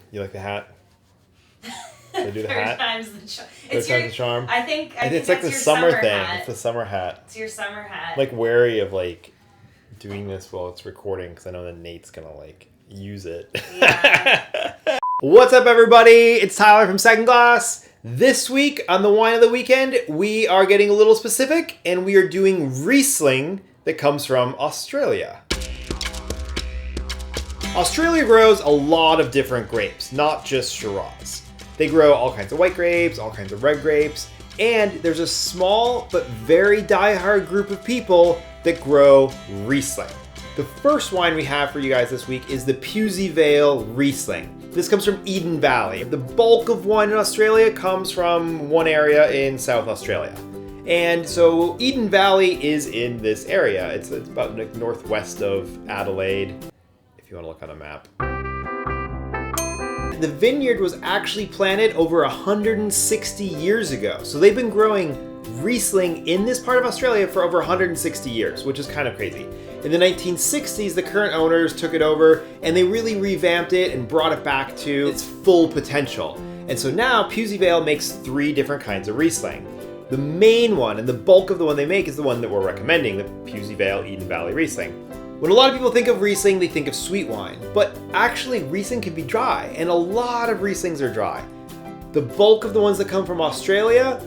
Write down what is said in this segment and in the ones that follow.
You like the hat? Should I do the Third hat? time's the charm. Third time's the charm? I think It's like that's the your summer thing. hat. It's the summer hat. It's your summer hat. I'm like wary of like doing this while it's recording because I know that Nate's gonna like use it. Yeah. What's up, everybody? It's Tyler from Second Glass. This week on the Wine of the Weekend, we are getting a little specific and we are doing Riesling that comes from Australia. Australia grows a lot of different grapes, not just Shiraz. They grow all kinds of white grapes, all kinds of red grapes, and there's a small but very diehard group of people that grow Riesling. The first wine we have for you guys this week is the Pewsey Vale Riesling. This comes from Eden Valley. The bulk of wine in Australia comes from one area in South Australia. And so Eden Valley is in this area. It's about like northwest of Adelaide, if you want to look on a map. The vineyard was actually planted over 160 years ago. So they've been growing Riesling in this part of Australia for over 160 years, which is kind of crazy. In the 1960s, the current owners took it over and they really revamped it and brought it back to its full potential. And so now Pewsey Vale makes 3 different kinds of Riesling. The main one and the bulk of the one they make is the one that we're recommending, the Pewsey Vale Eden Valley Riesling. When a lot of people think of Riesling, they think of sweet wine, but actually Riesling can be dry, and a lot of Rieslings are dry. The bulk of the ones that come from Australia,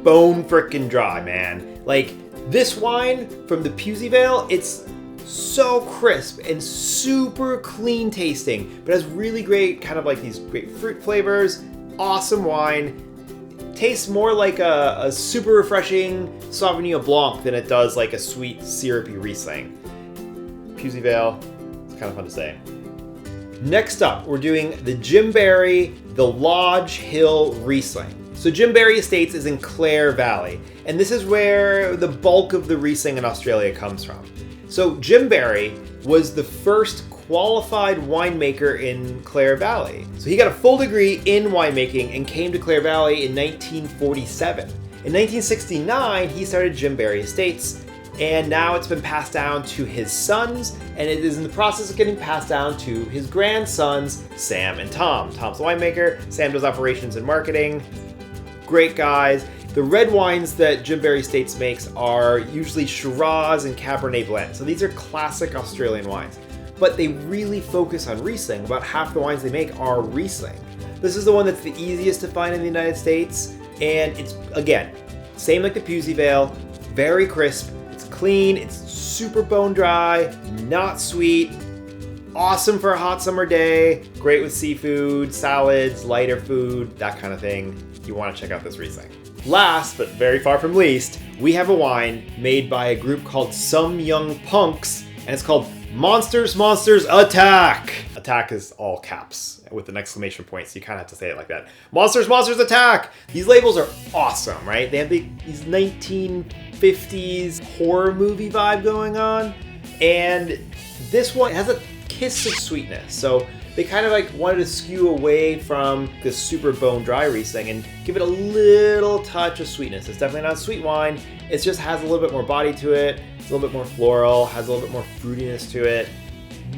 bone frickin' dry, man. Like, this wine from the Pewsey Vale, it's so crisp and super clean tasting, but has really great, kind of like these great fruit flavors, awesome wine. Tastes more like a super refreshing Sauvignon Blanc than it does like a sweet, syrupy Riesling. Pewsey Vale, it's kind of fun to say. Next up, we're doing the Jim Barry, the Lodge Hill Riesling. So Jim Barry Estates is in Clare Valley, and this is where the bulk of the Riesling in Australia comes from. So Jim Barry was the first qualified winemaker in Clare Valley. So he got a full degree in winemaking and came to Clare Valley in 1947. In 1969, he started Jim Barry Estates, and now it's been passed down to his sons, and it is in the process of getting passed down to his grandsons, Sam and Tom. Tom's the winemaker, Sam does operations and marketing. Great guys. The red wines that Jim Barry Estates makes are usually Shiraz and Cabernet blends. So these are classic Australian wines, but they really focus on Riesling. About half the wines they make are Riesling. This is the one that's the easiest to find in the United States, and it's, again, same like the Pewsey Vale, very crisp. Clean, it's super bone dry, not sweet, awesome for a hot summer day, great with seafood, salads, lighter food, that kind of thing. You want to check out this Riesling. Last, but very far from least, we have a wine made by a group called Some Young Punks, and it's called Monsters, Monsters, Attack! Attack is all caps with an exclamation point, so you kind of have to say it like that. Monsters, Monsters, Attack! These labels are awesome, right? They have these 1950s horror movie vibe going on, and this one has a kiss of sweetness. So they kind of like wanted to skew away from this super bone dry Riesling and give it a little touch of sweetness. It's definitely not a sweet wine. It just has a little bit more body to it. It's a little bit more floral, has a little bit more fruitiness to it.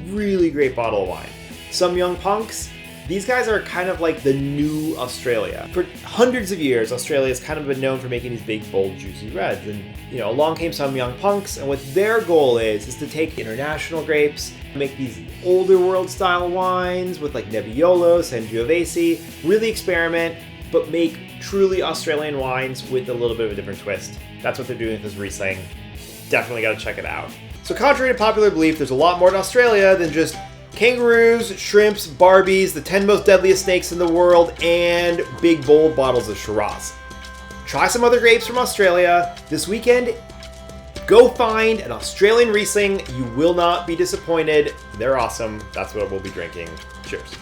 Really great bottle of wine. Some Young Punks, these guys are kind of like the new Australia. For hundreds of years, Australia has kind of been known for making these big, bold, juicy reds. And, along came Some Young Punks, and what their goal is to take international grapes, make these older world style wines with like Nebbiolo, Sangiovese, really experiment, but make truly Australian wines with a little bit of a different twist. That's what they're doing with this Riesling. Definitely got to check it out. So contrary to popular belief, there's a lot more in Australia than just kangaroos, shrimps, barbies, the 10 most deadliest snakes in the world, and big bold bottles of Shiraz. Try some other grapes from Australia this weekend. Go find an Australian Riesling. You will not be disappointed. They're awesome. That's what we'll be drinking. Cheers.